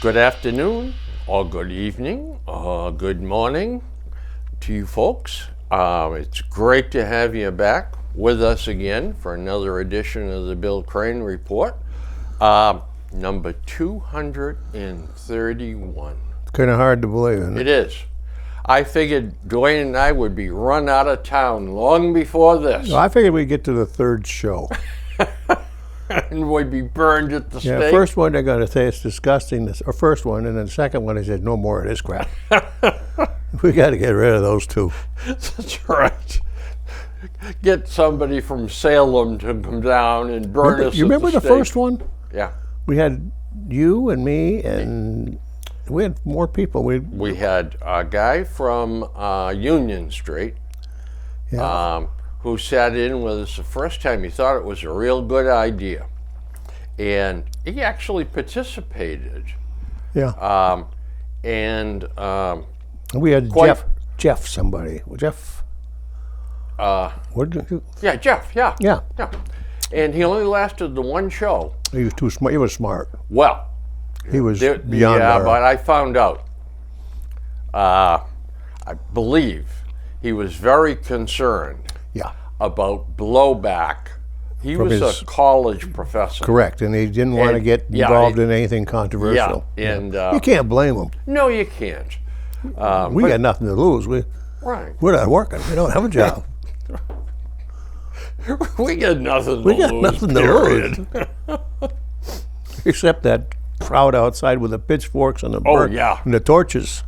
Good afternoon, or good evening, or good morning to you folks. It's great to have you back with us again for another edition of the Bill Crane Report, number 231. It's kind of hard to believe, isn't it? It is. I figured Dwayne and I would be run out of town long before this, Well, I figured we'd get to the third show. and we'd be burned at the stake. First one they're going to say it's disgusting, or first one, and then the second one they said no more of this crap. We got to get rid of those two. That's right. Get somebody from Salem to come down and burn us. You remember at the stake. first one? Yeah. We had you and me, and we had more people. We had a guy from Union Street who sat in with us the first time. He thought it was a real good idea, and he actually participated. Yeah. And we had quite- Jeff somebody. Jeff. What did you? yeah, Jeff. Yeah. Yeah. Yeah. And he only lasted the one show. He was too smart. He was smart. Well, He was beyond yeah, our. but I found out. I believe he was very concerned Yeah. about blowback. He From was his- a college professor. Correct, and he didn't want to And- get yeah, involved in anything controversial. Yeah, and You can't blame him. no, you can't. We got nothing to lose. We're not working. We don't have a job. We got nothing. We to got lose, nothing to period. lose. Except that crowd outside with the pitchforks and the yeah. and the torches.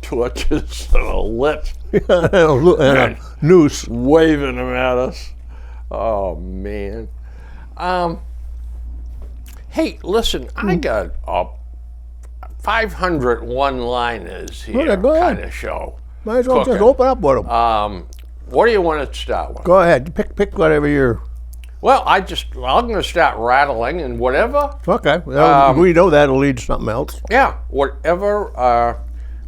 Torches that are lit, and a noose. waving them at us. Oh man. Hey, listen, I got a 500 one-liners here Okay, go ahead. kind of show. Might as well just Cooking. open up with them. What do you want to start with? Go ahead. Pick whatever you're. Well, I'm going to start rattling, and whatever, Okay. Well, we know that'll lead to something else. yeah, whatever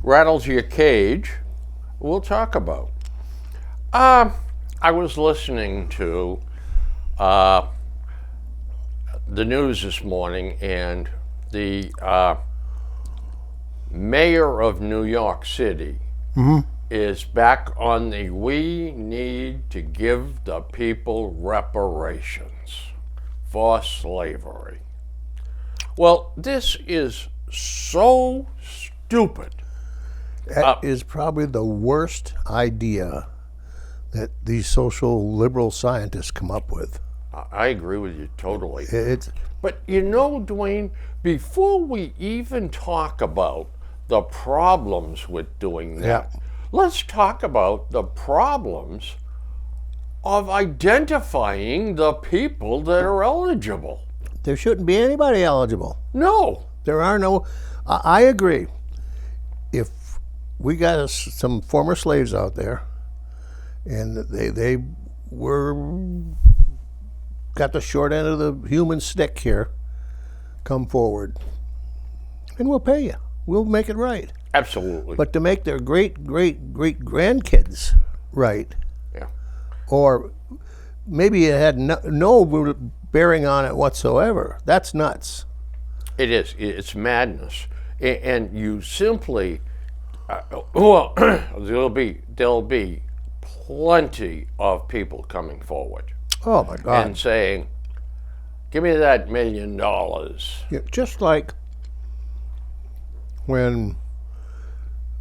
rattles your cage, we'll talk about. I was listening to the news this morning, and the mayor of New York City is back on the we need to give the people reparations for slavery. Well, this is so stupid. That is probably the worst idea that these social liberal scientists come up with. I agree with you totally. It's But you know, Dwayne, before we even talk about the problems with doing that, Yeah. let's talk about the problems of identifying the people that are eligible. there shouldn't be anybody eligible. No. There are no. I agree. If we got some former slaves out there, and they were got the short end of the human stick here, come forward, and we'll pay you. We'll make it right. Absolutely. But to make their great grandkids right, yeah. or maybe it had no bearing on it whatsoever. That's nuts. It is. It's madness. And you simply, well, there'll be plenty of people coming forward Oh my God! and saying, "Give me that $1 million." Yeah, just like when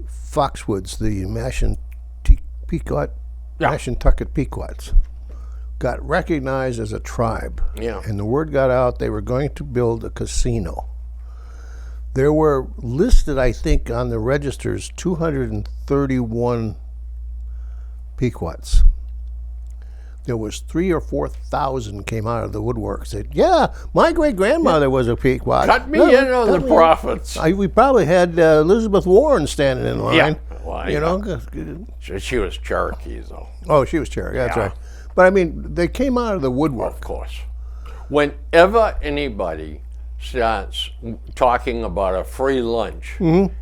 Foxwoods, the Mashantucket Pequots, got recognized as a tribe, Yeah. and the word got out they were going to build a casino. There were listed, I think, on the registers 231 Pequots. There was 3,000 or 4,000 came out of the woodwork. Said, "Yeah, my great grandmother was a Pequot." Cut me Yeah, in on the cut me in. profits. We probably had Elizabeth Warren standing in line. Yeah, well, you yeah. know. She was Cherokee, though. Oh, she was Cherokee. That's Yeah. right. But I mean, they came out of the woodwork. Of course. Whenever anybody starts talking about a free lunch,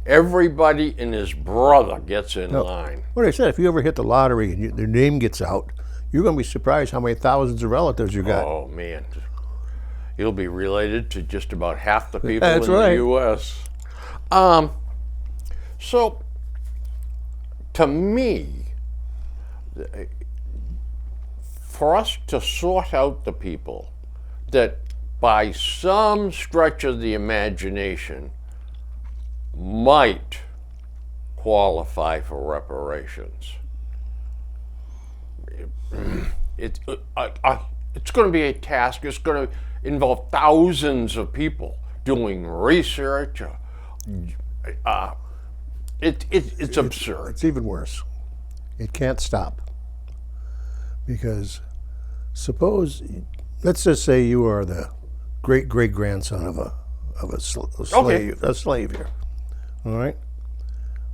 everybody and his brother gets in line. What I said, if you ever hit the lottery and their name gets out, you're going to be surprised how many thousands of relatives you got. Oh man, He'll be related to just about half the people That's in right. the U.S. So, to me, for us to sort out the people that by some stretch of the imagination might qualify for reparations, it's going to be a task. It's going to involve thousands of people doing research. It's absurd. It's even worse. It can't stop. Because suppose, let's just say you are the great great grandson of a slave here. All right.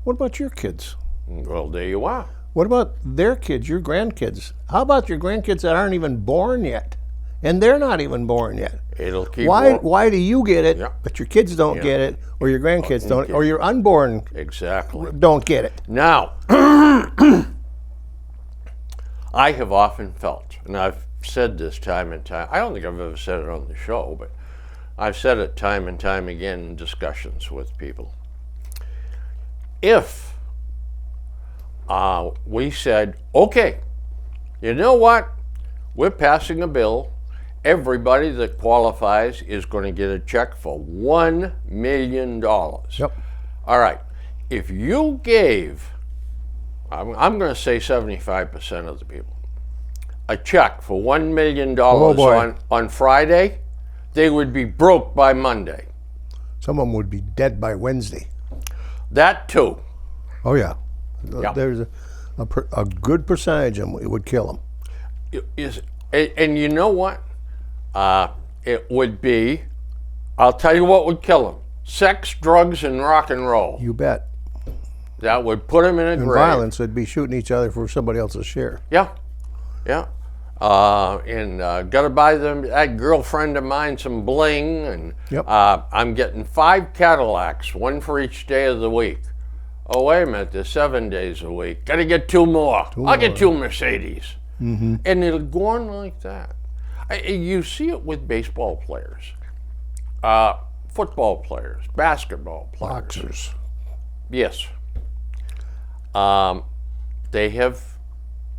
What about your kids? Well, there you are. What about their kids, your grandkids? How about your grandkids that aren't even born yet? And they're not even born yet. It'll keep. Why do you get it, Yeah. but your kids don't get it, or your grandkids don't, or your unborn Exactly. don't get it? Now, I have often felt, and I've said this time and time, I don't think I've ever said it on the show, but I've said it time and time again in discussions with people. If we said, okay, you know what? We're passing a bill. Everybody that qualifies is going to get a check for $1 million. Yep. All right. If you gave, I'm going to say 75% of the people, a check for $1 million boy. on Friday, they would be broke by Monday. Some of them would be dead by Wednesday. That too. Oh yeah. Yeah. There's a good percentage of them. It would kill them. And you know what? It would be, I'll tell you what would kill them: sex, drugs, and rock and roll. You bet. That would put them in a And grave. violence would be shooting each other for somebody else's share. Yeah, yeah. And got to buy that girlfriend of mine some bling, and Yep. I'm getting 5 Cadillacs, one for each day of the week. Oh, wait a minute, there's 7 days a week. Got to get 2 more. I'll get 2 Mercedes. Mm-hmm. And it'll go on like that. You see it with baseball players, football players, basketball players. Boxers. Yes. They have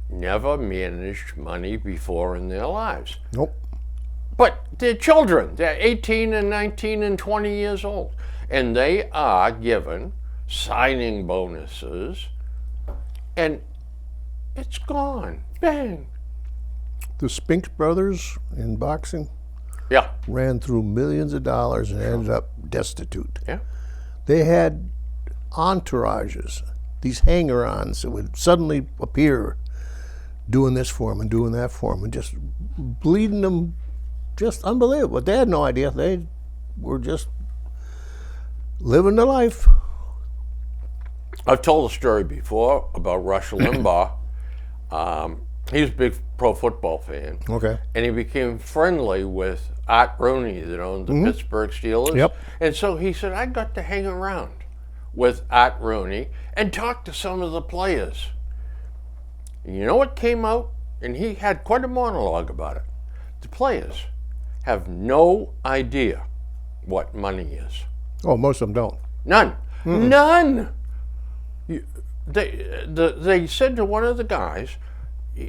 never managed money before in their lives. Nope. But they're children. They're 18 and 19 and 20 years old. And they are given signing bonuses. And it's gone. Bang. The Spinks brothers in boxing Yeah. ran through millions of dollars and ended up destitute. Yeah. They had entourages, these hanger-ons that would suddenly appear doing this for them and doing that for them and just bleeding them, just unbelievable. They had no idea. They were just living their life. I've told a story before about Rush Limbaugh. He was a big pro football fan. Okay. And he became friendly with Art Rooney that owned the Pittsburgh Steelers. Yep. And so he said, I got to hang around with Art Rooney and talk to some of the players. And you know what came out? And he had quite a monologue about it. The players have no idea what money is. Oh, most of them don't. None. None. They said to one of the guys,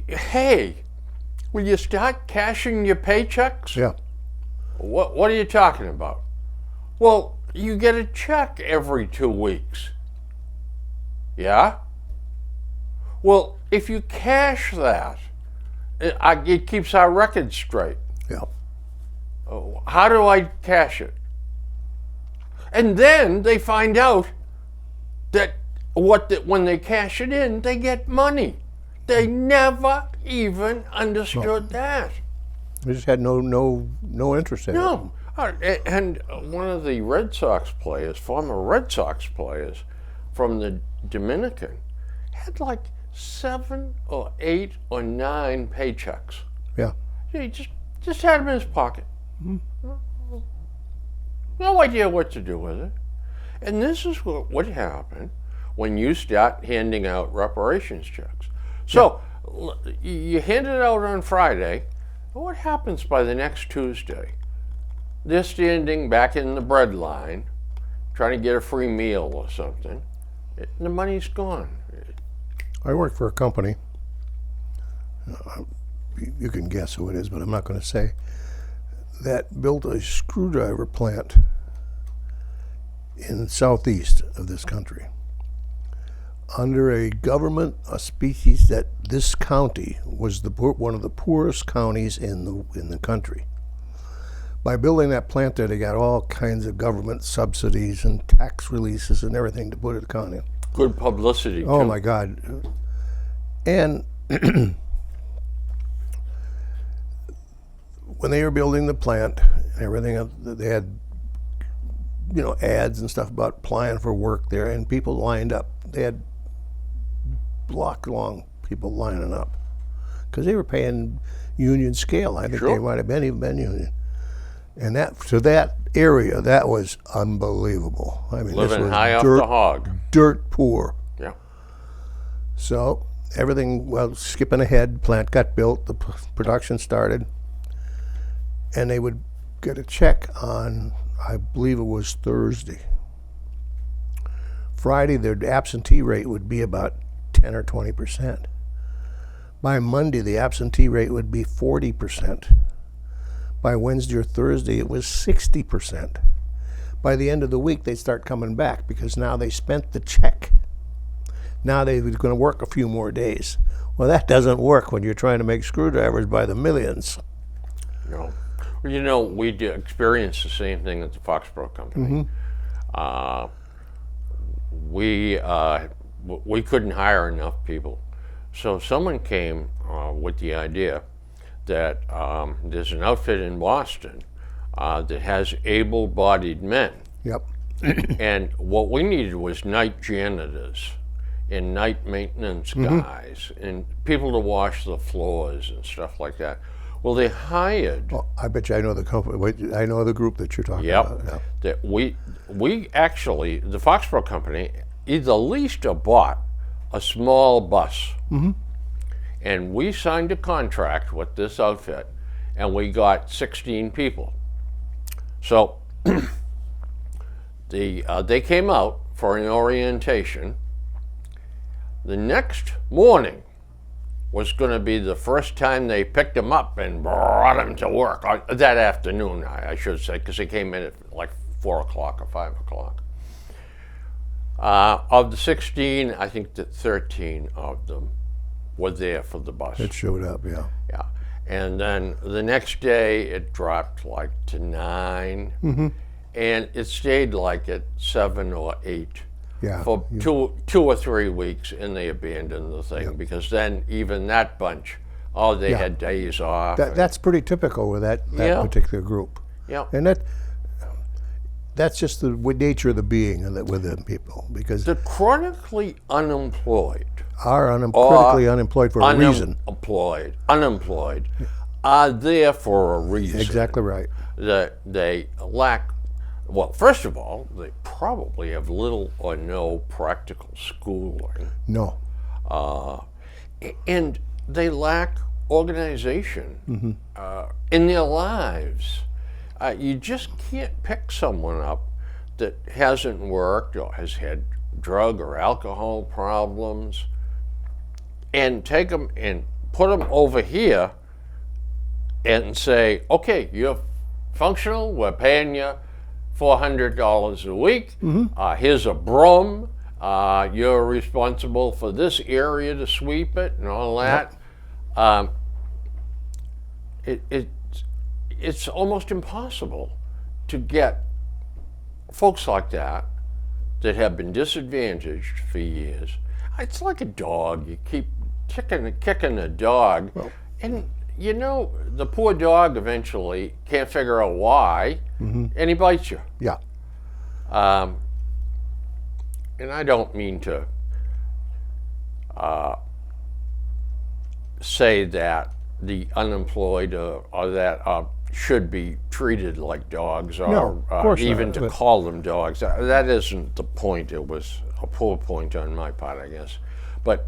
hey, will you start cashing your paychecks? Yeah. What are you talking about? Well, you get a check every 2 weeks. Yeah? Well, if you cash that, it keeps our records straight. Yeah. Oh, how do I cash it? And then they find out that when they cash it in, they get money. They never even understood that. They just had no interest in it. No. And one of the Red Sox players, former Red Sox players from the Dominican, had like 7 or 8 or 9 paychecks. Yeah. He just had them in his pocket. No idea what to do with it. And this is what would happen when you start handing out reparations checks. So you hand it out on Friday. What happens by the next Tuesday? they're standing back in the bread line, trying to get a free meal or something. The money's gone. I work for a company. You can guess who it is, but I'm not going to say. That built a screwdriver plant in the southeast of this country under a government auspices that this county was one of the poorest counties in the country. By building that plant there, they got all kinds of government subsidies and tax releases and everything to put it in the county. Good publicity, Oh too. my God. And when they were building the plant and everything, they had, ads and stuff about applying for work there, and people lined up. They had block-long people lining up because they were paying union scale. I think Sure. they might have even been union. And that area, that was unbelievable. I mean, this Living was high off the hog. dirt poor. Yeah. So everything, skipping ahead, plant got built, the production started, and they would get a check on, I believe it was Thursday. Friday, their absentee rate would be about 10 or 20%. By Monday, the absentee rate would be 40%. By Wednesday or Thursday, it was 60%. By the end of the week, they'd start coming back because now they spent the check. Now they were going to work a few more days. Well, that doesn't work when you're trying to make screwdrivers by the millions. No. Well, we experienced the same thing at the Foxborough Company. We couldn't hire enough people. So someone came with the idea that there's an outfit in Boston that has able-bodied men. Yep. And what we needed was night janitors and night maintenance guys and people to wash the floors and stuff like that. Well, they hired. Well, I bet you I know the company. I know the group that you're talking about. Yeah. That we actually, the Foxborough Company, either leased or bought a small bus. And we signed a contract with this outfit, and we got 16 people. So they came out for an orientation. The next morning was going to be the first time they picked them up and brought them to work. That afternoon, I should say, because they came in at like 4 o'clock or 5 o'clock. Of the 16, I think that 13 of them were there for the bus. It showed up, yeah. Yeah. And then the next day it dropped like to 9, and it stayed like at 7 or 8 Yeah. for 2 or 3 weeks, and they abandoned the thing because then even that bunch, they had days off. That's pretty typical with that Yeah. particular group. Yeah. And that's just the nature of the being with the people, because The chronically unemployed are critically unemployed for a reason. Unemployed are there for a reason. Exactly right. That they lack. Well, first of all, they probably have little or no practical schooling, No. and they lack organization in their lives. You just can't pick someone up that hasn't worked or has had drug or alcohol problems and take them and put them over here and say, okay, you're functional, we're paying you $400 a week. Here's a broom. You're responsible for this area to sweep it and all that. It's almost impossible to get folks like that have been disadvantaged for years. It's like a dog. You keep kicking a dog, and the poor dog eventually can't figure out why, and he bites you. Yeah. And I don't mean to say that the unemployed or that should be treated like dogs, or No, of course even not, to but- call them dogs. That isn't the point. It was a poor point on my part, I guess. But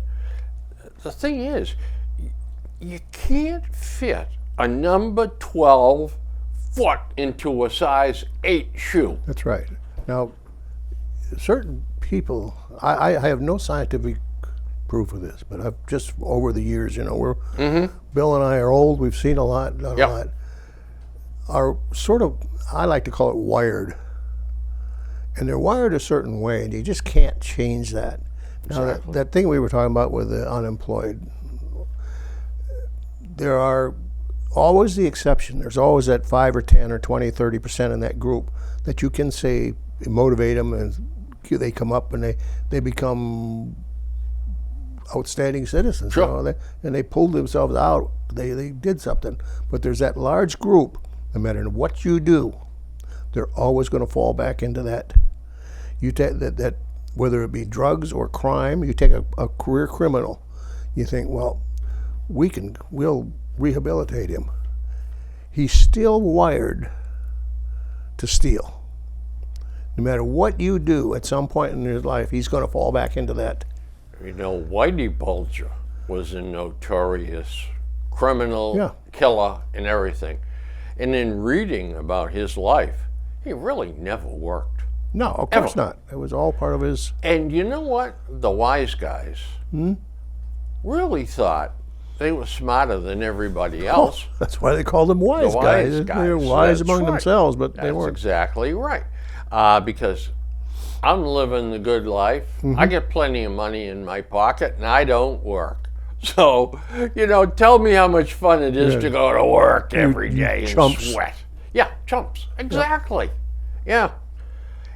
the thing is, you can't fit a number 12 foot into a size 8 shoe. That's right. Now, certain people, I have no scientific proof of this, but I've just over the years, we're Bill and I are old. We've seen a lot, done Yep. a lot. Are sort of, I like to call it wired, and they're wired a certain way, and you just can't change that. Now, Exactly. that thing we were talking about with the unemployed, there are always the exception. There's always that 5 or 10 or 20, 30% in that group that you can say motivate them, and they come up and they become outstanding citizens. Sure. And they pulled themselves out. They did something. But there's that large group, no matter what you do, they're always going to fall back into that. You take that whether it be drugs or crime, you take a career criminal, you think, well, we'll rehabilitate him. He's still wired to steal. No matter what you do, at some point in his life, he's going to fall back into that. Whitey Bulger was a notorious criminal, Yeah. killer, and everything. And in reading about his life, he really never worked. No, of course not. It was all part of his. And you know what? The wise guys really thought they were smarter than everybody else. That's why they called them wise The wise guys. guys. They're wise That's among right. themselves, but they That's weren't. exactly right. Because I'm living the good life. I get plenty of money in my pocket, and I don't work. So, tell me how much fun it is to go to work every day and chumps. sweat. Yeah, chumps. Exactly. Yeah.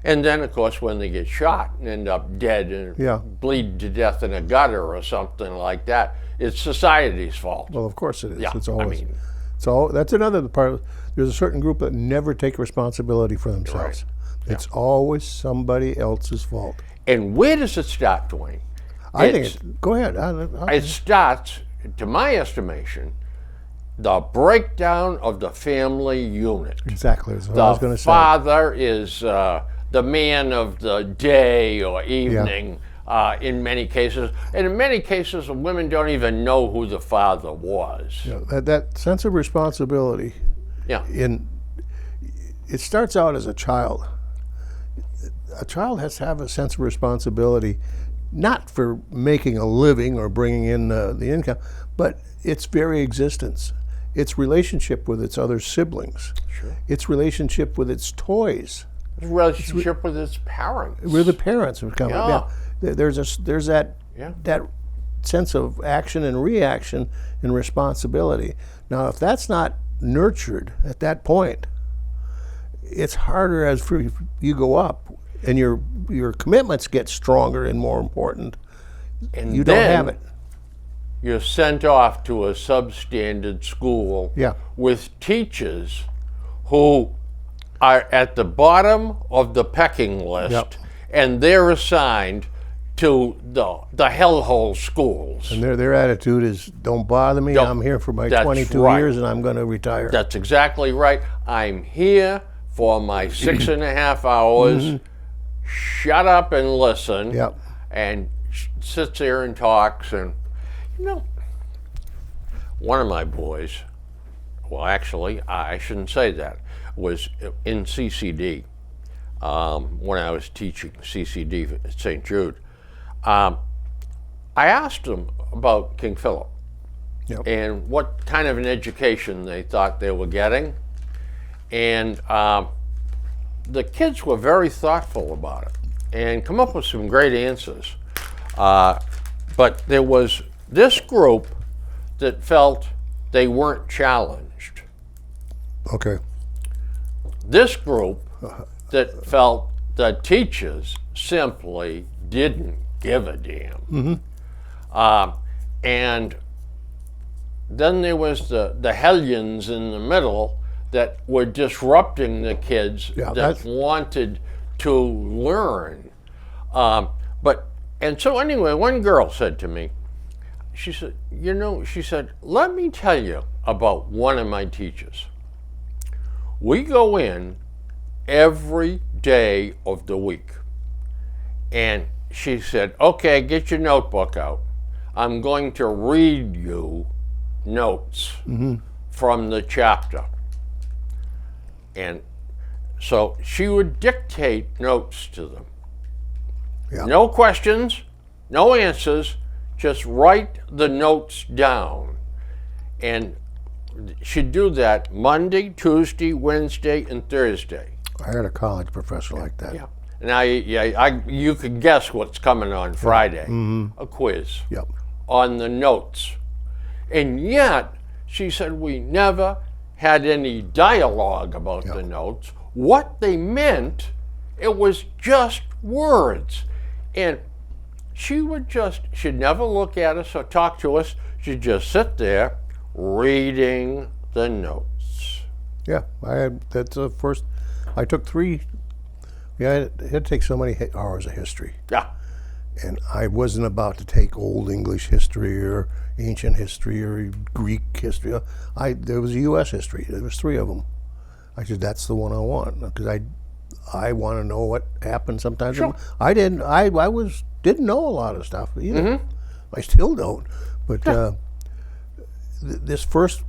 And then, of course, when they get shot and end up dead and Yeah. bleed to death in a gutter or something like that, it's society's fault. Well, of course it is. Yeah, It's I always. mean- So that's another part. There's a certain group that never take responsibility for themselves. It's always somebody else's fault. And where does it start, Dwayne? I think It's- go ahead. It starts, to my estimation, the breakdown of the family unit. Exactly. That's what I was The going to say. father is the man of the day or evening in many cases. And in many cases, the women don't even know who the father was. That sense of responsibility. Yeah. It starts out as a child. A child has to have a sense of responsibility, not for making a living or bringing in the income, but its very existence, its relationship with its other siblings, its relationship with its toys, Relationship with his parents. with the parents. Yeah. There's that Yeah. that sense of action and reaction and responsibility. Now, if that's not nurtured at that point, it's harder as you go up and your commitments get stronger and more important. And You don't then have it. You're sent off to a substandard school Yeah. with teachers who are at the bottom of the pecking list, Yep. and they're assigned to the hellhole schools. And their attitude is, don't bother me. Don't- I'm here for my that's 22 right. years and I'm going to retire. That's exactly right. I'm here for my 6.5 hours. Shut up and listen. Yep. And sits there and talks. And, one of my boys, well, actually, I shouldn't say that, was in CCD when I was teaching CCD at St. Jude. I asked him about King Philip Yep. and what kind of an education they thought they were getting. And the kids were very thoughtful about it and come up with some great answers. But there was this group that felt they weren't challenged. Okay. This group that felt the teachers simply didn't give a damn. And then there was the hellions in the middle that were disrupting the kids Yeah, that that's- wanted to learn. And so anyway, one girl said to me, she said, let me tell you about one of my teachers. We go in every day of the week. And she said, okay, get your notebook out. I'm going to read you notes from the chapter. And so she would dictate notes to them. Yeah. No questions, no answers, just write the notes down. And she'd do that Monday, Tuesday, Wednesday, and Thursday. I had a college professor like that. Yeah. Now, you could guess what's coming on Friday. A quiz Yep. on the notes. And yet, she said we never had any dialogue about the notes. What they meant, it was just words. And she'd never look at us or talk to us. She'd just sit there reading the notes. Yeah, that's the first. I took 3. Yeah, it had to take so many hours of history, Yeah. and I wasn't about to take Old English history or ancient history or Greek history. There was a U.S. history. There was 3 of them. I said that's the one I want because I want to know what happened sometimes. Sure. I didn't. I didn't know a lot of stuff either. I still don't. But this first,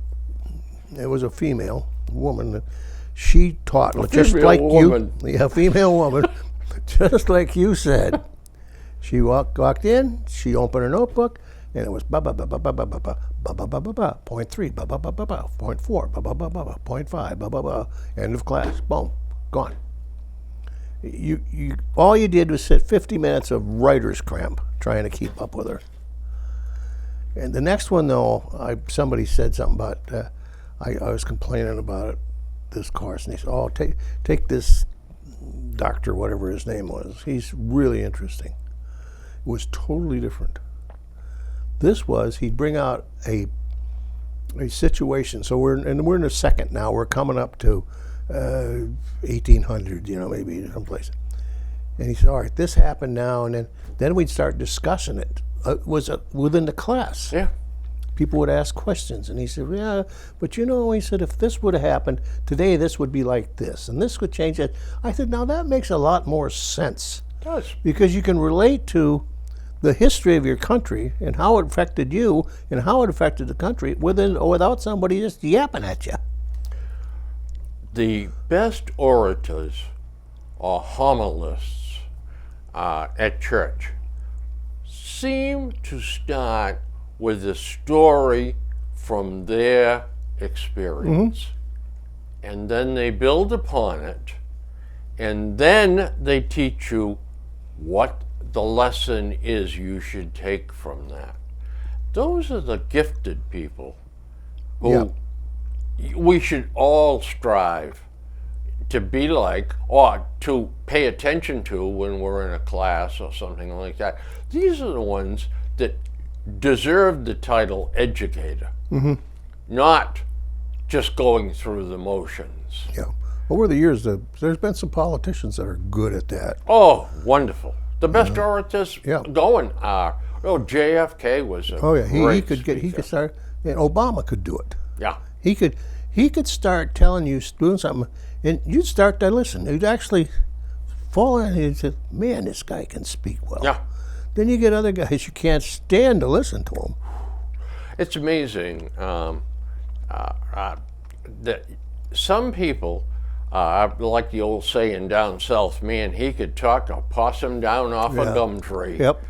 it was a female woman. She taught just female like woman. you. Yeah, female woman, just like you said. She walked in. She opened her notebook, and it was ba ba ba ba ba ba ba ba ba ba ba ba ba point 3 ba ba ba ba ba point 4 ba ba ba ba ba point 5 ba ba ba end of class. Boom, gone. You all you did was sit 50 minutes of writer's cramp trying to keep up with her. And the next one though, somebody said something about I was complaining about it, this course, and he said, "Oh, take this doctor, whatever his name was. He's really interesting." It was totally different. This was he'd bring out a situation. So we're in the second now. We're coming up to 1800, maybe someplace. And he said, "All right, this happened now," and then we'd start discussing it. It was within the class. Yeah. People would ask questions, and he said, "Yeah, but he said, if this would have happened today, this would be like this, and this would change it." I said, "Now that makes a lot more sense." It does. Because you can relate to the history of your country and how it affected you and how it affected the country without somebody just yapping at you. The best orators or homilists at church seem to start with a story from their experience. And then they build upon it, and then they teach you what the lesson is you should take from that. Those are the gifted people who we should all strive to be like, or to pay attention to when we're in a class or something like that. These are the ones that deserve the title educator, not just going through the motions. Yeah. Over the years, there's been some politicians that are good at that. Oh, wonderful. The best orators Yeah. going are, JFK was a He great could speaker. start, and Obama could do it. Yeah. He could start telling you, doing something, and you'd start to listen. You'd actually fall in and say, "Man, this guy can speak well." Yeah. Then you get other guys you can't stand to listen to them. It's amazing that some people, like the old saying down south, man, he could talk a possum down off a gum tree. Yep.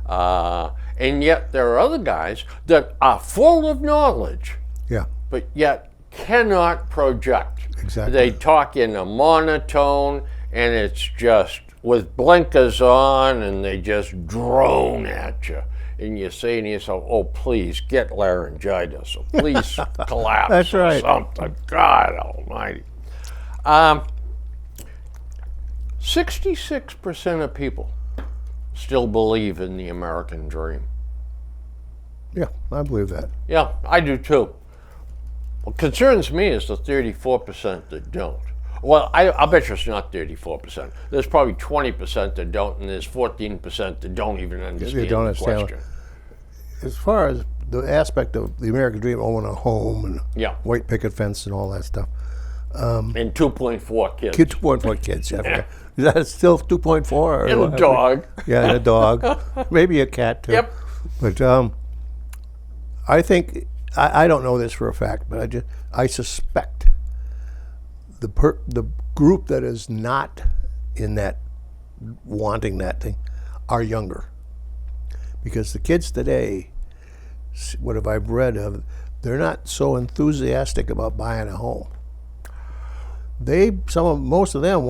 And yet there are other guys that are full of knowledge, Yeah. but yet cannot project. Exactly. They talk in a monotone, and it's just with blinkers on, and they just drone at you. And you say to yourself, "Oh, please get laryngitis, or please collapse, That's right. or something." God Almighty. 66% of people still believe in the American dream. Yeah, I believe that. Yeah, I do too. What concerns me is the 34% that don't. Well, I'll bet you it's not 34%. There's probably 20% that don't, and there's 14% that don't even understand don't the understand question. As far as the aspect of the American dream, owning a home and Yeah, white picket fence and all that stuff. and 2.4 kids. 2.4 kids, yeah. Is that still 2.4? And a dog. Yeah, and a dog. Maybe a cat, too. Yep. But I think, I don't know this for a fact, but I suspect the group that is not in that wanting that thing are younger, because the kids today, what have I read of, they're not so enthusiastic about buying a home. Most of them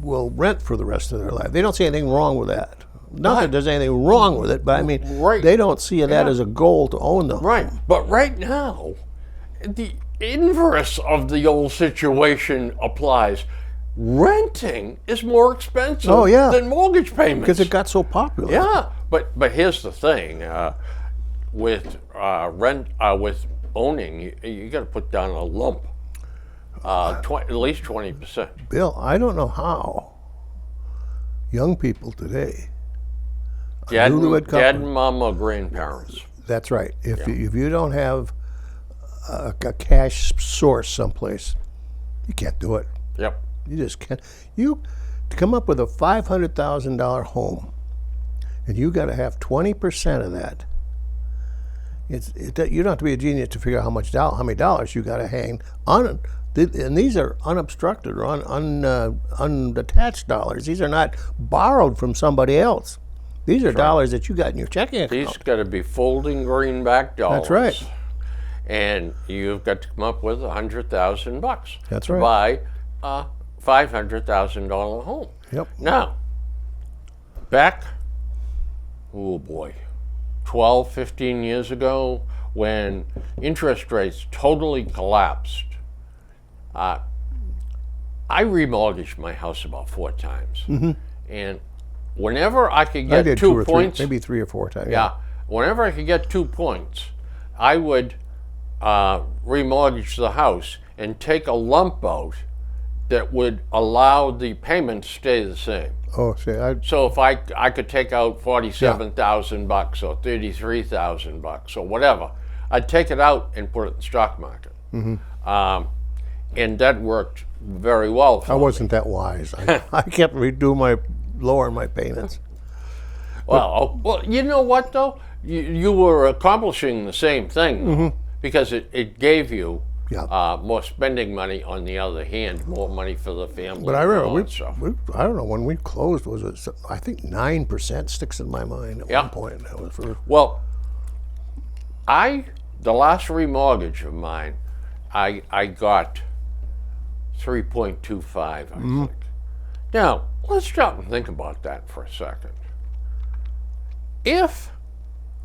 will rent for the rest of their life. They don't see anything wrong with that. Not that there's anything wrong with it, but I mean, Right. they don't see that as a goal to own them. Right. But right now, the inverse of the old situation applies. Renting is more expensive Oh, yeah. than mortgage payments. Because it got so popular. Yeah, but here's the thing: with with owning, you got to put down a lump, at least 20%. Bill, I don't know how young people today, Dad newlywed couple- and mom or grandparents. that's right. If you don't have a cash source someplace, you can't do it. Yep. You just can't. To come up with a $500,000 home, and you got to have 20% of that. You don't have to be a genius to figure out how many dollars you got to hang on. And these are unobstructed or unattached dollars. These are not borrowed from somebody else. These are dollars that you got in your checking account. These got to be folding greenback dollars. That's right. And you've got to come up with $100,000. That's to right. buy a $500,000 home. Yep. Now, back, oh boy, 12, 15 years ago, when interest rates totally collapsed, I remortgaged my house about 4 times. And whenever I could I get did 2 two or points, maybe 3 or 4 times. yeah, whenever I could get 2 points, I would remortgage the house and take a lump out that would allow the payment to stay the same. Oh, see, So if I could take out $47,000 or $33,000 or whatever, I'd take it out and put it in the stock market. And that worked very well for I me. wasn't that wise. I kept lowering my payments. Well, you know what though? You were accomplishing the same thing because it gave you Yeah. more spending money. On the other hand, more money for the family. But I and all remember, that stuff. I don't know, when we closed, was it, I think 9% sticks in my mind at Yeah. one point. That was for, Well, the last remortgage of mine, I got 3.25, I think. Now, let's stop and think about that for a second. If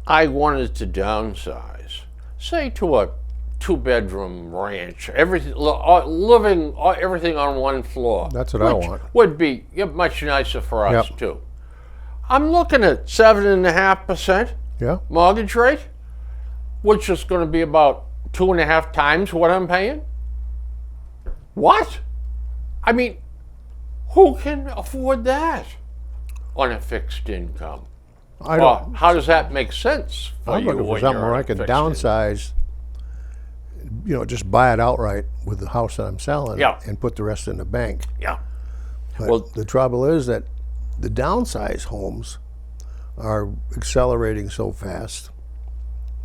I wanted to downsize, say to a 2-bedroom ranch, everything everything on one floor. That's what I which want. Would be much nicer for us Yep. too. I'm looking at 7.5% yeah. mortgage rate, which is going to be about 2.5 times what I'm paying. What? I mean, who can afford that on a fixed income? I don't. How does that make sense for I'm you looking for when something you're where on I a can fixed income? downsize, just buy it outright with the house that I'm selling Yeah. and put the rest in the bank. Yeah. But Well- the trouble is that the downsize homes are accelerating so fast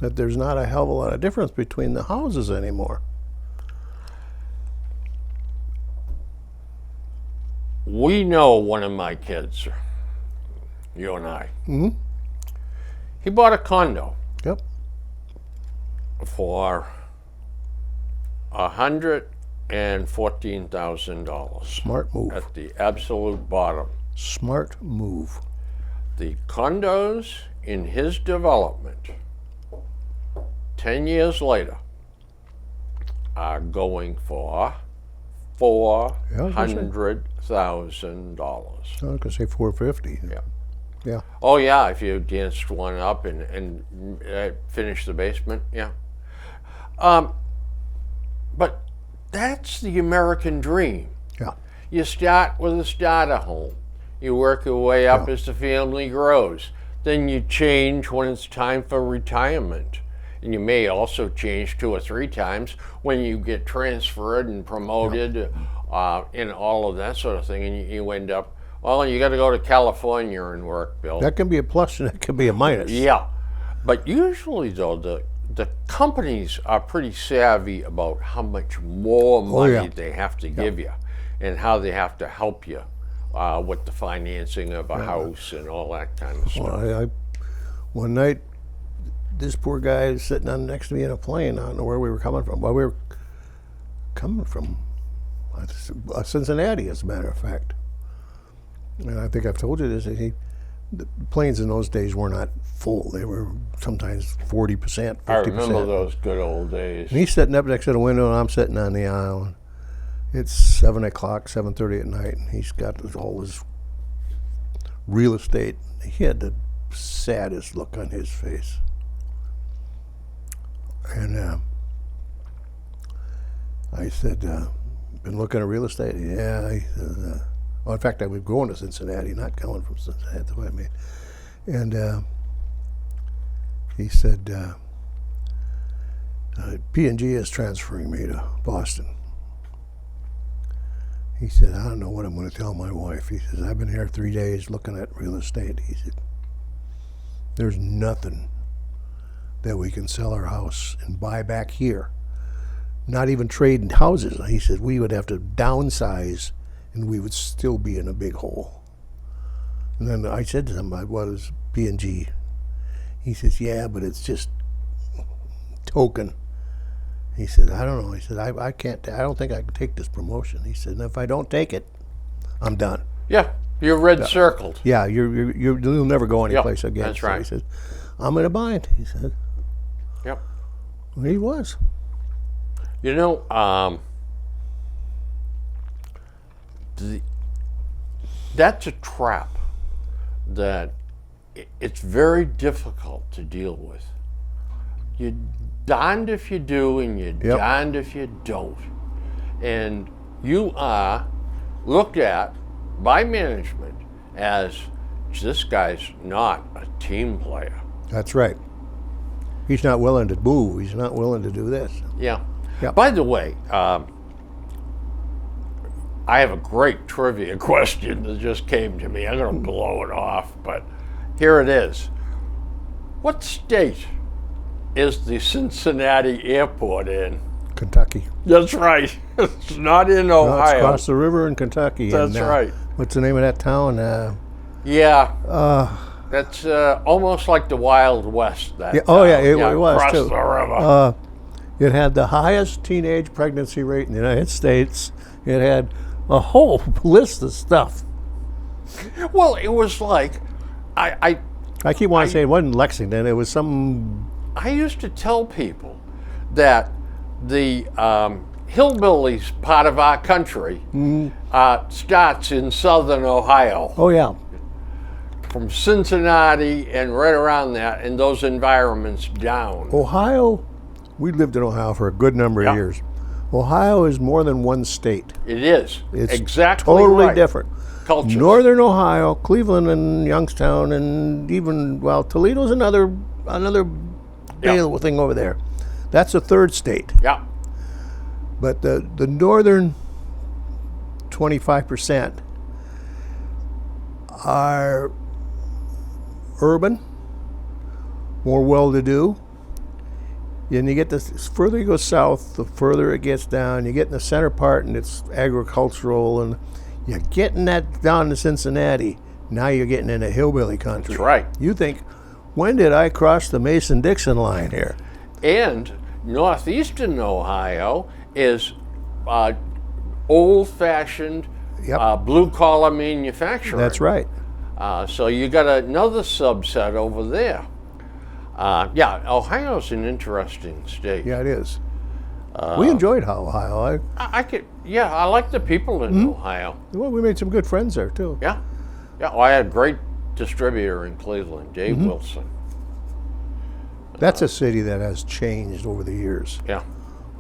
that there's not a hell of a lot of difference between the houses anymore. We know one of my kids, you and I. He bought a condo Yep. for $114,000 Smart move. at the absolute bottom. Smart move. The condos in his development 10 years later are going for $400,000. I was gonna say 450. Yeah. Yeah. Oh yeah, if you danced one up and finished the basement, yeah. But that's the American dream. Yeah. You start with a starter home. You work your way up Yeah. as the family grows. Then you change when it's time for retirement. And you may also change 2 or 3 times when you get transferred and promoted and all of that sort of thing. And you end up, well, you got to go to California and work, Bill. That can be a plus and it can be a minus. Yeah. But usually, though, the companies are pretty savvy about how much more money yeah. they have to give you and how they have to help you with the financing of a house and all that kind of stuff. Well, one night, this poor guy is sitting on next to me in a plane. I don't know where we were coming from. Well, we were coming from Cincinnati, as a matter of fact. And I think I've told you this. The planes in those days were not full. They were sometimes 40%, 50%. I remember those good old days. And he's sitting up next to the window, and I'm sitting on the aisle. And it's 7 o'clock, 7:30 at night, and he's got all his real estate. He had the saddest look on his face. And I said, been looking at real estate? Yeah. He said, well, in fact, I was going to Cincinnati, not coming from Cincinnati. That's what I mean. And he said, P&G is transferring me to Boston. He said, I don't know what I'm going to tell my wife. He says, I've been here 3 days looking at real estate. He said, there's nothing that we can sell our house and buy back here. Not even trading houses. He said, we would have to downsize and we would still be in a big hole. And then I said to him, what is P&G? He says, yeah, but it's just token. He said, I don't know. He said, I can't, I don't think I can take this promotion. He said, and if I don't take it, I'm done. Yeah, you're red circled. Yeah, you'll never go anyplace again. That's So right. he said, I'm in a bind. He said. Yep. Well, he was. You know, that's a trap that it's very difficult to deal with. You're darned if you do and you're darned if you don't. And you are looked at by management as, this guy's not a team player. That's right. He's not willing to move. He's not willing to do this. Yeah. Yep. By the way, I have a great trivia question that just came to me. I'm going to blow it off, but here it is. What state is the Cincinnati airport in? Kentucky. That's right. It's not in No, it's Ohio. across the river in Kentucky. That's and, right. What's the name of that town? Yeah. That's almost like the Wild West. That Yeah, oh, yeah, it was, across too. the river. It had the highest teenage pregnancy rate in the United States. It had a whole list of stuff. Well, it was like, I keep wanting to say it wasn't Lexington. It was some. I used to tell people that the hillbillies part of our country starts in southern Ohio, Oh yeah. from Cincinnati and right around that, and those environments down. Ohio. We lived in Ohio for a good number of years. Ohio is more than one state. It is. It's exactly totally right. different. Cultures. Northern Ohio, Cleveland and Youngstown, and even Toledo's another thing over there. That's a third state. Yeah. But the northern 25% are urban, more well-to-do. And you get this, further you go south, the further it gets down. You get in the center part, and it's agricultural, and you're getting that down to Cincinnati. Now you're getting into hillbilly country. That's right. You think, when did I cross the Mason-Dixon line here? And northeastern Ohio is old-fashioned blue-collar manufacturing. That's right. So you got another subset over there. Ohio's an interesting state. Yeah, it is. We enjoyed Ohio. I like the people in Ohio. We made some good friends there too. Yeah. Well, I had a great distributor in Cleveland, Dave Wilson. That's a city that has changed over the years. Yeah.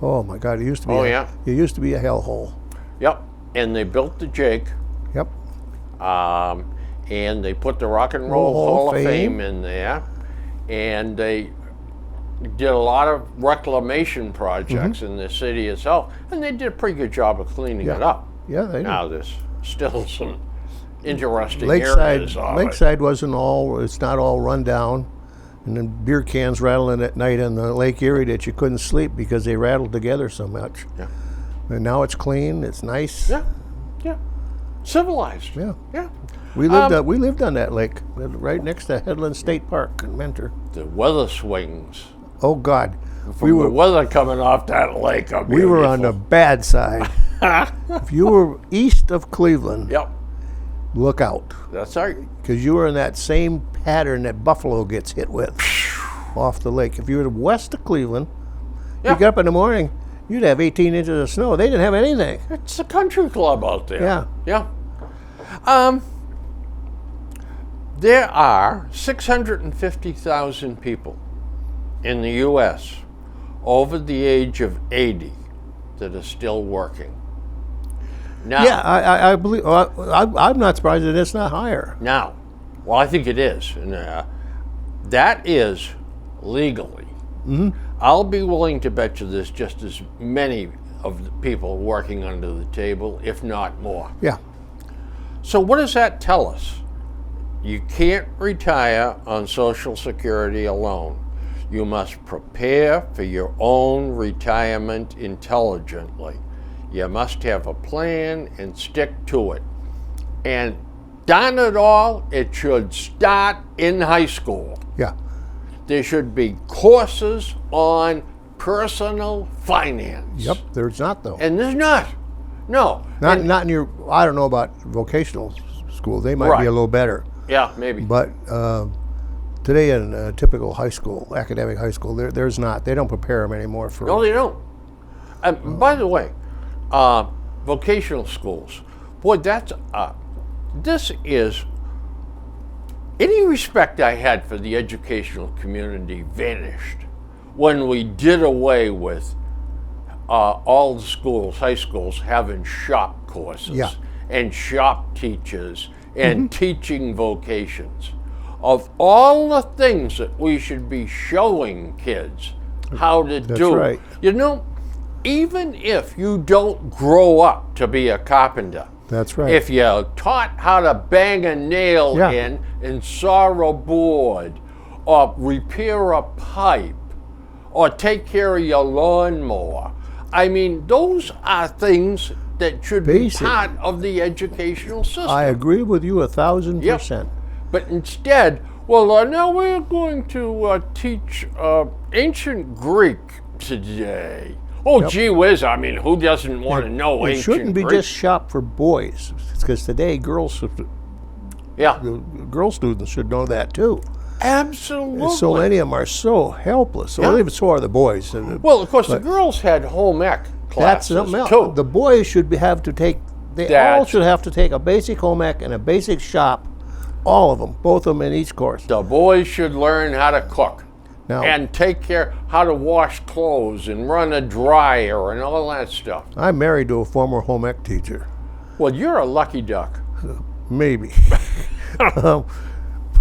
Oh my God! It used to be. It used to be a hellhole. Yep. And they built the Jake. Yep. And they put the Rock and Roll Hall of Fame in there. And they did a lot of reclamation projects in the city itself, and they did a pretty good job of cleaning it up. Yeah, they did. Now there's still some interesting areas of it. Lakeside wasn't all. It's not all run down. and then beer cans rattling at night on the Lake Erie that you couldn't sleep because they rattled together so much. Yeah. And now it's clean, it's nice. Yeah. Yeah. Civilized. Yeah. Yeah. We lived on that lake, right next to Headland State Park in Mentor. The weather swings. Oh God, From the weather coming off that lake are we were on the bad side. If you were east of Cleveland, Yep. look out, That's right. because you were in that same pattern that Buffalo gets hit with off the lake. If you were west of Cleveland, Yeah. you get up in the morning, you'd have 18 inches of snow. They didn't have anything. It's a country club out there. Yeah. Yeah. There are 650,000 people in the U.S. over the age of 80 that are still working. Now, Yeah, I believe. I'm not surprised that it's not higher. Now, well, I think it is. And, that is legally. Mm-hmm. I'll be willing to bet you there's just as many of the people working under the table, if not more. Yeah. So what does that tell us? You can't retire on Social Security alone. You must prepare for your own retirement intelligently. You must have a plan and stick to it. And darn it all, it should start in high school. Yeah. There should be courses on personal finance. Yep. There's not though. And there's not. No. Not in your. I don't know about vocational school. They might Right. be a little better. Yeah, maybe. But today in a typical high school, academic high school, there's not. They don't prepare them anymore for. No, they don't. By the way, vocational schools, boy, this is, any respect I had for the educational community vanished when we did away with all the schools, high schools, having shop courses Yeah. and shop teachers and teaching vocations. Of all the things that we should be showing kids how to do, right. you know, even if you don't grow up to be a carpenter, That's right. if you're taught how to bang a nail Yeah. in and saw a board or repair a pipe or take care of your lawnmower, I mean, those are things that should Basic. be part of the educational system. I agree with you 1,000%. But instead, well, now we're going to teach ancient Greek today. Oh, gee whiz, I mean, who doesn't want to know It ancient shouldn't be Greek? just shop for boys, because today girl students should know that too. Absolutely. So many of them are so helpless. So, Yeah. even so are the boys. Well, of course, the girls had home ec That's classes something else. too. The boys should have to take. They all That's- should have to take a basic home ec and a basic shop. All of them, both of them in each course. The boys should learn how to cook Now, and take care how to wash clothes and run a dryer and all that stuff. I'm married to a former home ec teacher. Well, you're a lucky duck. Maybe.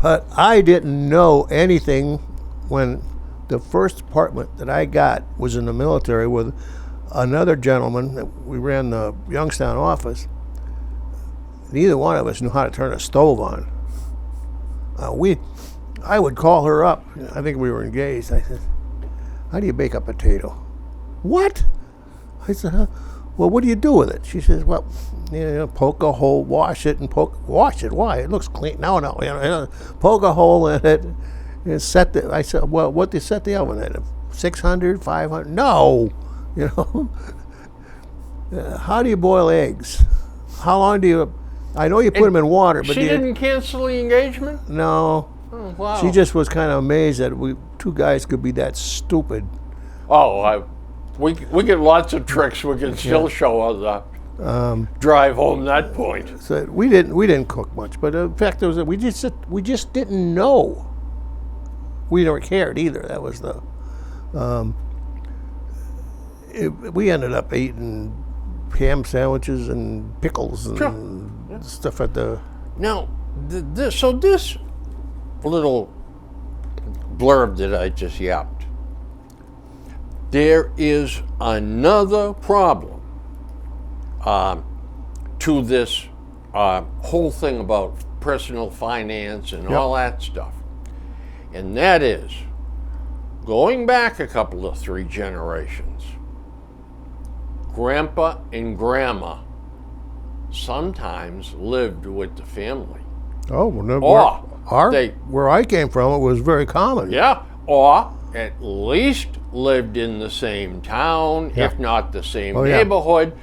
But I didn't know anything when the first apartment that I got was in the military with another gentleman. We ran the Youngstown office. Neither one of us knew how to turn a stove on. I would call her up. I think we were engaged. I said, "How do you bake a potato?" "What?" I said, "Huh? Well, what do you do with it?" She says, "Well, poke a hole, wash it, and wash it. Why? It looks clean." No, poke a hole in it and set the. I said, "Well, what do you set the oven at? 600, 500? No, How do you boil eggs? How long do you? I know you put them in water, but She didn't cancel the engagement? no." Oh, wow. She just was kind of amazed that two guys could be that stupid. We get lots of tricks we can still show on the drive home that point. So we didn't cook much, but the fact was that we just didn't know. We never cared either. That was the. We ended up eating ham sandwiches and pickles and stuff at the. Now, this little blurb that I just yapped, there is another problem to this whole thing about personal finance and all that stuff. and that is going back a couple of 3 generations. Grandpa and Grandma sometimes lived with the family. Oh, well, no, Or where I came from, it was very common. Yeah, or at least lived in the same town, Yeah. if not the same Oh, yeah. neighborhood,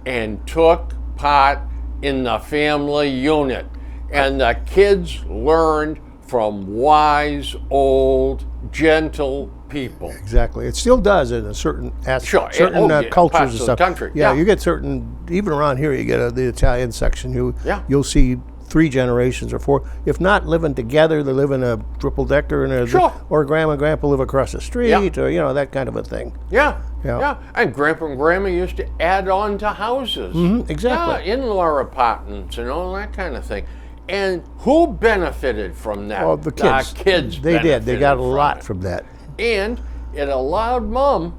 and took part in the family unit. And the kids learned from wise, old, gentle people. Exactly. It still does in a certain Sure. certain Yeah, cultures parts and of stuff. the country. Yeah, Yeah. you get certain, even around here, you get the Italian section. Yeah. You'll see 3 generations or 4, if not living together, they live in a triple decker, and Sure. or grandma and grandpa live across the street, Yeah. or that kind of a thing. Yeah. Yeah. Yeah. And Grandpa and Grandma used to add on to houses. exactly. Yeah, in-law apartments and all that kind of thing. And who benefited from that? Well, the kids. Kids They did. They got a benefited lot it. from that. And it allowed Mom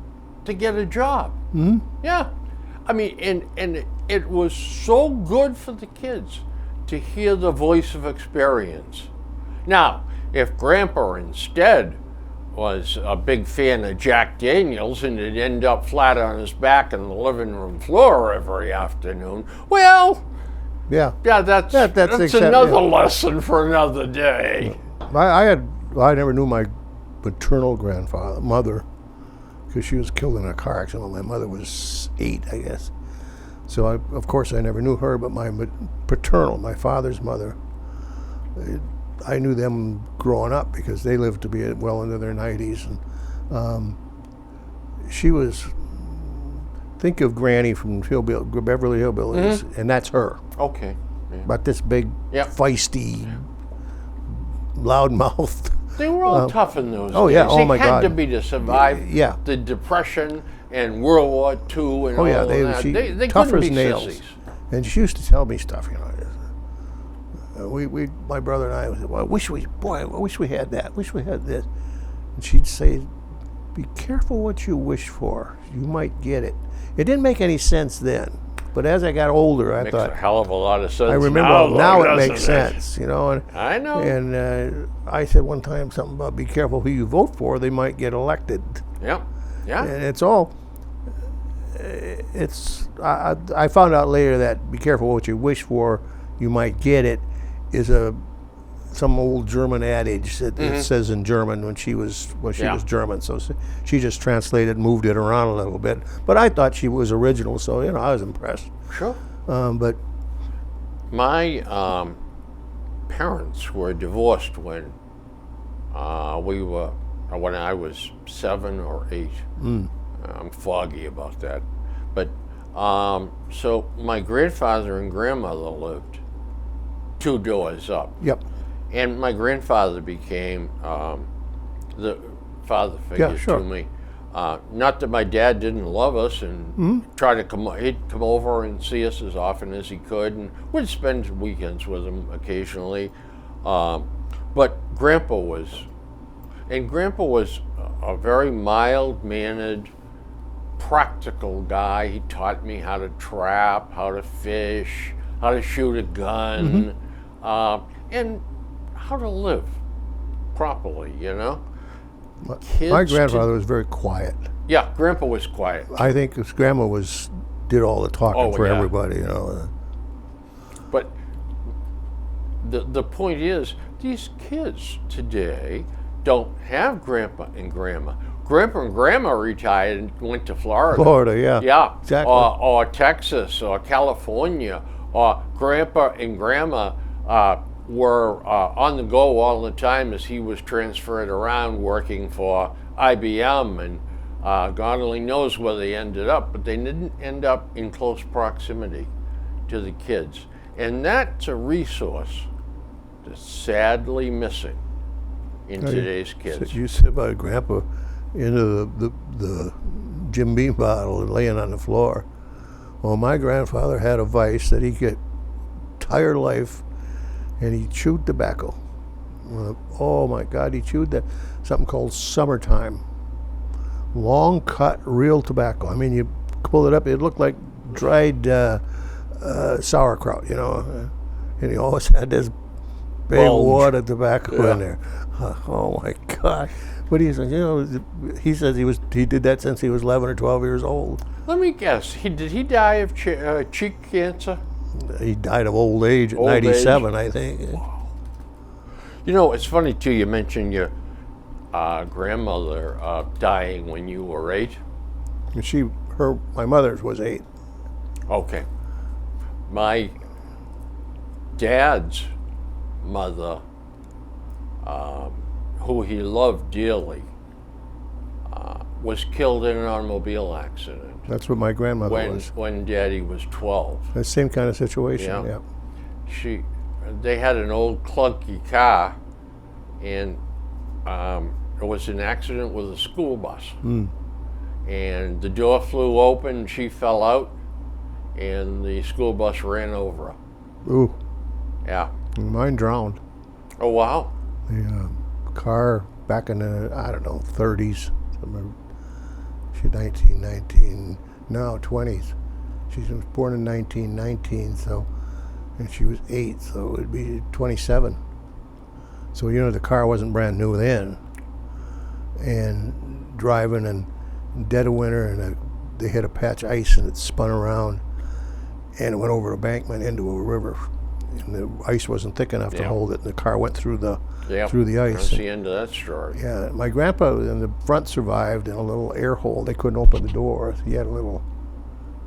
to get a job. Mm-hmm. Yeah. I mean, and it was so good for the kids to hear the voice of experience. Now, if Grandpa instead was a big fan of Jack Daniels and he'd end up flat on his back on the living room floor every afternoon, well, Yeah. yeah, that's except- another yeah. lesson for another day. I never knew my maternal mother, because she was killed in a car accident when my mother was 8, I guess. So of course I never knew her, but my paternal, my father's mother, I knew them growing up because they lived to be well into their 90s, and she was, think of Granny from Beverly Hillbillies, and that's her. Okay. Yeah. But this big, Yep. feisty, loudmouthed. They were all tough in those oh, days. yeah. Oh, they my had God. to be to survive Yeah. the Depression and World War II and Oh all yeah, of that. They tough couldn't as be nails. sissies. And she used to tell me stuff, my brother and I would say, well, I wish we had that. Wish we had this. And she'd say, be careful what you wish for. You might get it. It didn't make any sense then, but as I got older, I Makes thought, a hell of a lot of sense. I remember now it doesn't makes sense, And I know. And I said one time something about be careful who you vote for. They might get elected. Yeah. Yeah. And it's all. I found out later that be careful what you wish for, you might get it, is some old German adage that it says in German when she was Yeah. German. So she just translated, moved it around a little bit. But I thought she was original, so I was impressed. Sure. But My parents were divorced when when I was 7 or 8. I'm foggy about that. But so my grandfather and grandmother lived 2 doors up. yep, And my grandfather became the father figure Yeah, sure. to me. Not that my dad didn't love us and try to he'd come over and see us as often as he could, and we'd spend weekends with him occasionally. But Grandpa was a very mild-mannered, practical guy. He taught me how to trap, how to fish, how to shoot a gun, and how to live properly, Kids my grandfather was very quiet. Yeah, Grandpa was quiet. I think his grandma did all the talking Oh, for yeah. everybody. But the point is, these kids today don't have Grandpa and Grandma. Grandpa and Grandma retired and went to Florida. Florida, yeah. Yeah, Exactly. or Texas or California, or Grandpa and Grandma were on the go all the time as he was transferred around working for IBM, and God only knows where they ended up, but they didn't end up in close proximity to the kids. And that's a resource that's sadly missing in today's kids. You said about Grandpa into the Jim Beam bottle and laying on the floor. Well, my grandfather had a vice that he could entire life, and he chewed tobacco. Oh my God, he chewed something called Summertime. Long cut, real tobacco. I mean, you pull it up, it looked like dried sauerkraut, And he always had this big Bulge. wad of tobacco in there. Oh my God! But he said, he says he did that since he was 11 or 12 years old. Let me guess. Did he die of cheek cancer? He died of old age at Old 97, I think. You know, it's funny too. You mentioned your grandmother dying when you were 8. And my mother's was 8. Okay. My dad's mother, who he loved dearly, was killed in an automobile accident That's what my grandmother was. when Daddy was 12. The same kind of situation. Yeah. Yeah. They had an old clunky car, and there was an accident with a school bus. And the door flew open, she fell out, and the school bus ran over her. Ooh, Yeah. mine drowned. Oh, wow. The car back in the, I don't know, 30s. She's 1919, no, 20s. She was born in 1919, so, and she was 8, so it'd be 27. So, the car wasn't brand new then. And driving in dead of winter, and they hit a patch of ice, and it spun around, and it went over a embankment into a river. And the ice wasn't thick enough to Yeah. hold it, and the car went through the Yeah. through the ice. That's the end of that story. Yeah, my grandpa in the front survived in a little air hole. They couldn't open the door. He had a little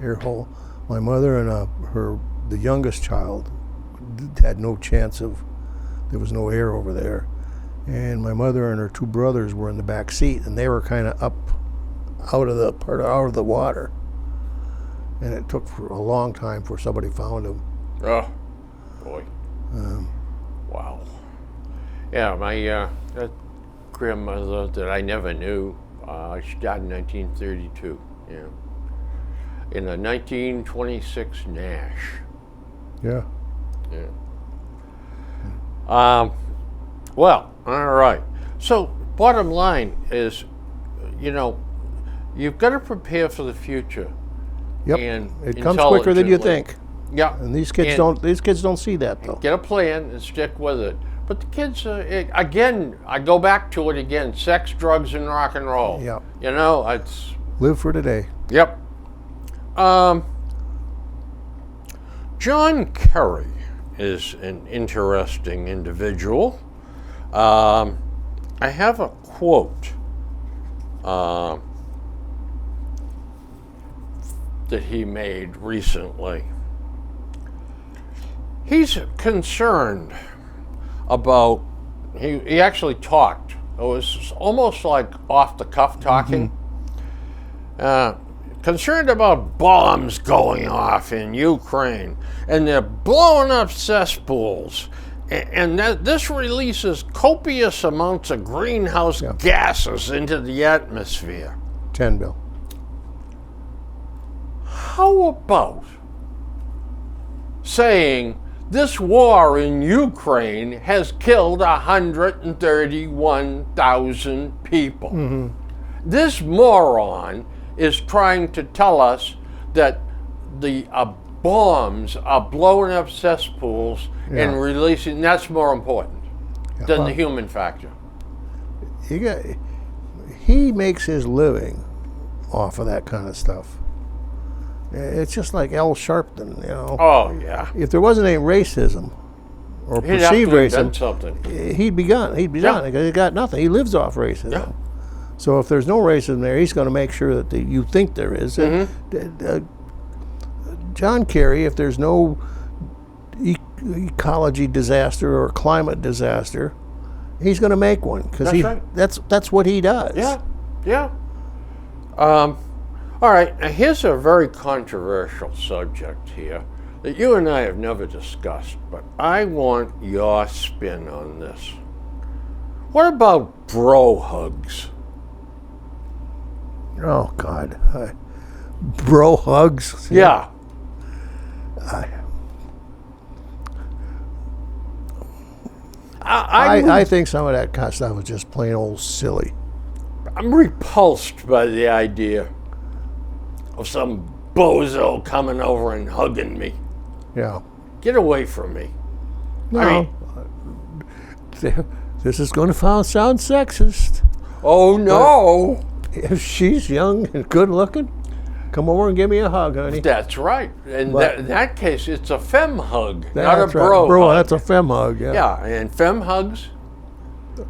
air hole. My mother and the youngest child had no chance of. There was no air over there, and my mother and her 2 brothers were in the back seat, and they were kind of up out of the water. And it took for a long time before somebody found them. Oh, boy. Wow. Yeah, my that grandmother that I never knew, she died in 1932. Yeah. In a 1926 Nash. Yeah. Yeah. Well, all right. So, bottom line is, you've got to prepare for the future. Yep. And It comes quicker than you intelligently. think. Yeah. And these kids don't see that though. Get a plan and stick with it. But the kids, again, I go back to it again: sex, drugs, and rock and roll. Yep. It's Live for today. yep. John Kerry is an interesting individual. I have a quote that he made recently. He's concerned about, he actually talked. It was almost like off the cuff talking. Concerned about bombs going off in Ukraine, and they're blowing up cesspools, and this releases copious amounts of greenhouse gases into the atmosphere. 10, Bill. How about saying this war in Ukraine has killed 131,000 people? This moron is trying to tell us that the bombs are blowing up cesspools and releasing. That's more important than the human factor. He makes his living off of that kind of stuff. It's just like Al Sharpton, Oh yeah. If there wasn't any racism or He'd have perceived to invent racism, something. he'd be done because he got nothing. He lives off racism. Yeah. So if there's no racism there, he's going to make sure that you think there is. John Kerry, if there's no ecology disaster or climate disaster, he's going to make one because that's what he does. Yeah. All right. Now here's a very controversial subject here that you and I have never discussed, but I want your spin on this. What about bro hugs? Oh God, bro hugs. Yeah. I think some of that kind of stuff was just plain old silly. I'm repulsed by the idea of some bozo coming over and hugging me. Yeah. Get away from me. No. I mean, this is going to sound sexist. Oh no! If she's young and good looking, come over and give me a hug, honey. That's right. In But- that case, it's a femme hug, not a That's right. bro. Bro, hug. that's a femme hug. Yeah. Yeah, and femme hugs,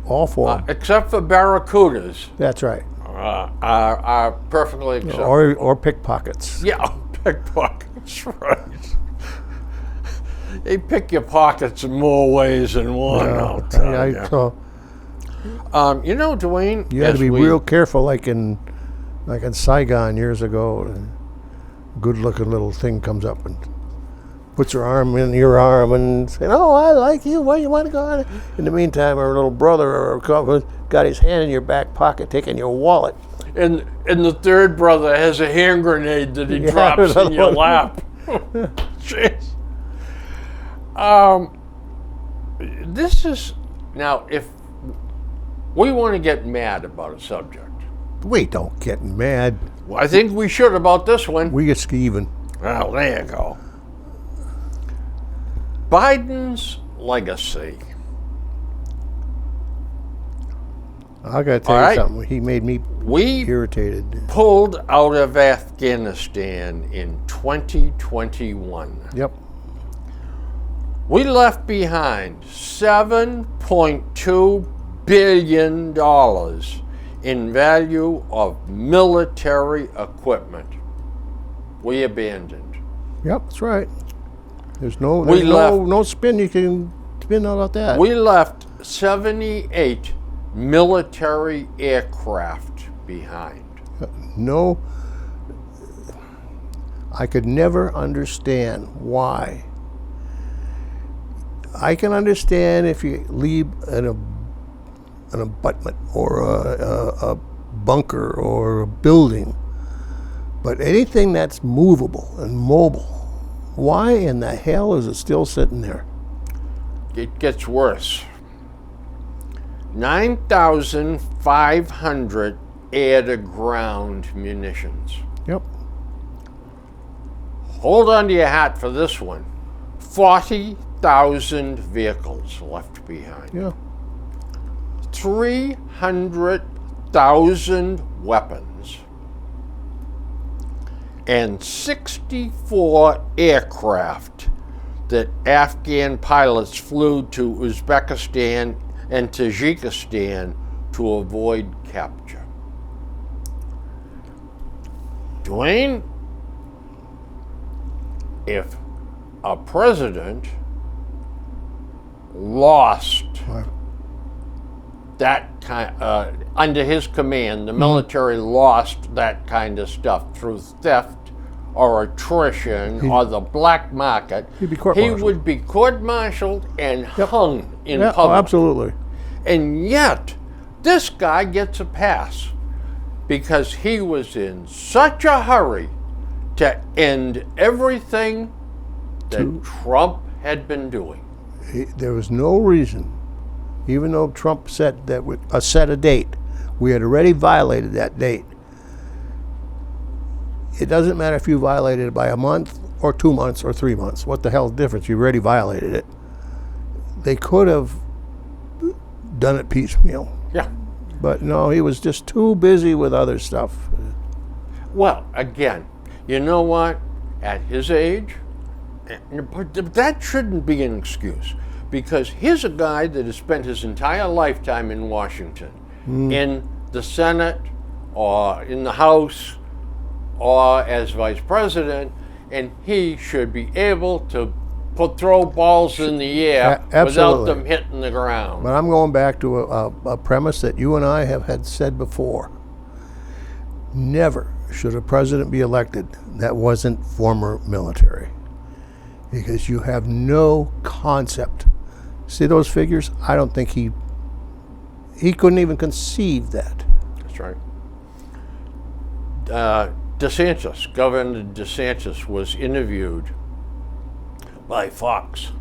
All for 'em. except for barracudas, That's right. are perfectly acceptable. Or pickpockets. Yeah, pickpockets, right. They pick your pockets in more ways than one, I'll tell you. So You know, Dwayne, you had to as be we- real careful, like in Saigon years ago. And good-looking little thing comes up and puts her arm in your arm and saying, "Oh, I like you. Where you want to go?" In the meantime, her little brother or got his hand in your back pocket, taking your wallet. And the third brother has a hand grenade that he Yeah, drops in your another one. lap. Jeez. This is now if we want to get mad about a subject. We don't get mad. Well, I think we should about this one. We get skeeving. Well, there you go. Biden's legacy. I got to tell All you right. something. He made me We irritated. pulled out of Afghanistan in 2021. Yep. We left behind $7.2 billion in value of military equipment. We abandoned. Yep, that's right. There's no We left- no spin you can spin about that. We left 78 military aircraft behind. No, I could never understand why. I can understand if you leave an abutment or a bunker or a building, but anything that's movable and mobile, why in the hell is it still sitting there? It gets worse. 9,500 air-to-ground munitions. Yep. Hold on to your hat for this one. 40,000 vehicles left behind. Yeah. 300,000 weapons. And 64 aircraft that Afghan pilots flew to Uzbekistan and Tajikistan to avoid capture. Dwayne, if a president lost that kind, under his command, the military lost that kind of stuff through theft or attrition or the black market, He'd be he court-martialed. would be court-martialed and hung in Yeah, oh, public. absolutely. And yet, this guy gets a pass because he was in such a hurry to end everything that Trump had been doing. There was no reason, even though Trump said that set a date, we had already violated that date. It doesn't matter if you violated it by a month or 2 months or 3 months. What the hell's the difference? You already violated it. They could have done it piecemeal, Yeah. but no, he was just too busy with other stuff. Well, again, you know what? At his age, but that shouldn't be an excuse because here's a guy that has spent his entire lifetime in Washington, in the Senate or in the House or as vice president, and he should be able to throw balls in the air without Absolutely. them hitting the ground. But I'm going back to a premise that you and I have had said before. Never should a president be elected that wasn't former military, because you have no concept. See those figures? I don't think he couldn't even conceive that. That's right. DeSantis, Governor DeSantis, was interviewed by Fox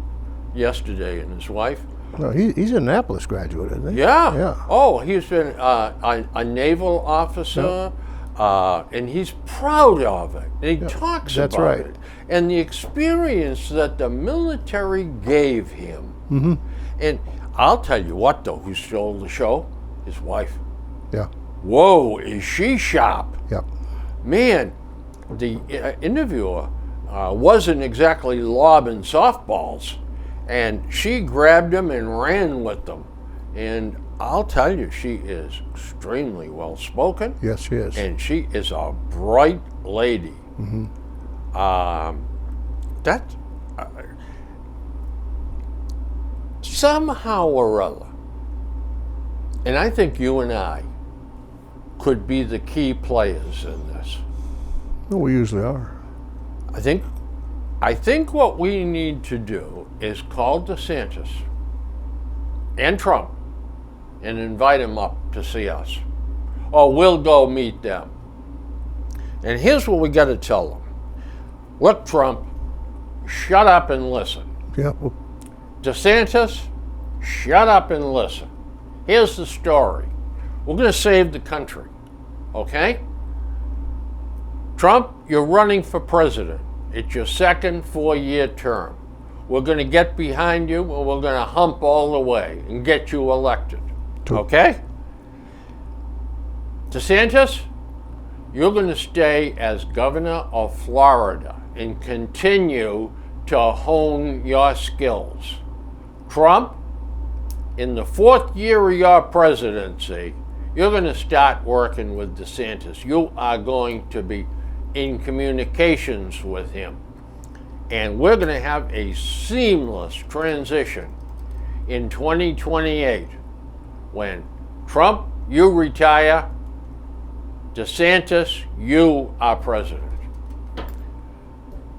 yesterday, and his wife. No, he's an Annapolis graduate, isn't he? Yeah. Yeah. Oh, he's been a naval officer, and he's proud of it. And he talks that's about right. it. And the experience that the military gave him. And I'll tell you what, though, who stole the show? His wife. Yeah. Whoa, is she sharp? Yeah. Man, the interviewer wasn't exactly lobbing softballs, and she grabbed them and ran with them. And I'll tell you, she is extremely well spoken, Yes, she is. and she is a bright lady. That somehow or other, and I think you and I could be the key players in this. Well, we usually are. I think what we need to do is call DeSantis and Trump and invite him up to see us. Or we'll go meet them. And here's what we got to tell them. Look, Trump, shut up and listen. Yeah. Well, DeSantis, shut up and listen. Here's the story. We're going to save the country, okay? Trump, you're running for president. It's your second 4-year term. We're going to get behind you and we're going to hump all the way and get you elected, okay? DeSantis, you're going to stay as governor of Florida and continue to hone your skills. Trump, in the 4th year of your presidency, you're going to start working with DeSantis. You are going to be in communications with him. And we're going to have a seamless transition in 2028 when Trump, you retire, DeSantis, you are president.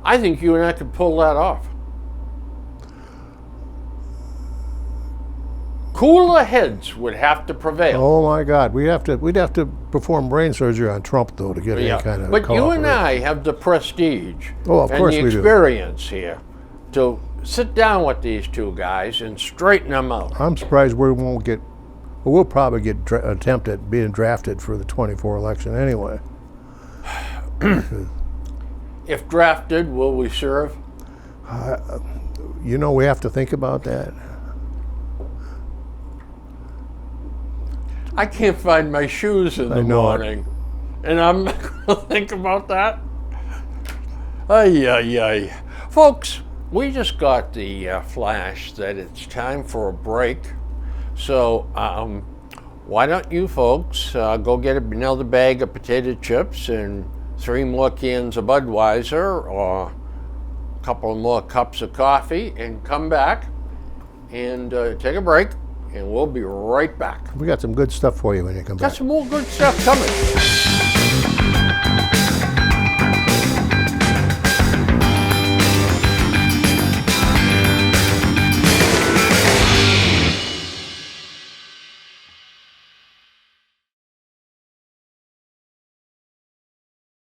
I think you and I could pull that off. Cooler heads would have to prevail. oh my God, we'd have to perform brain surgery on Trump though to get any kind of. But you and cooperation. I have the prestige Oh, of course and the we do. experience here to sit down with these two guys and straighten them out. I'm surprised we won't get. Well, we'll probably get attempt at being drafted for the 24 election anyway. If drafted, will we serve? You know, we have to think about that. I can't find my shoes in the know it. morning, and I'm not going to think about that. Ay, ay, ay. Folks, we just got the flash that it's time for a break. So why don't you folks go get another bag of potato chips and 3 more cans of Budweiser or a couple more cups of coffee and come back and take a break, and we'll be right back. We got some good stuff for you when you come Got back. some more good stuff coming.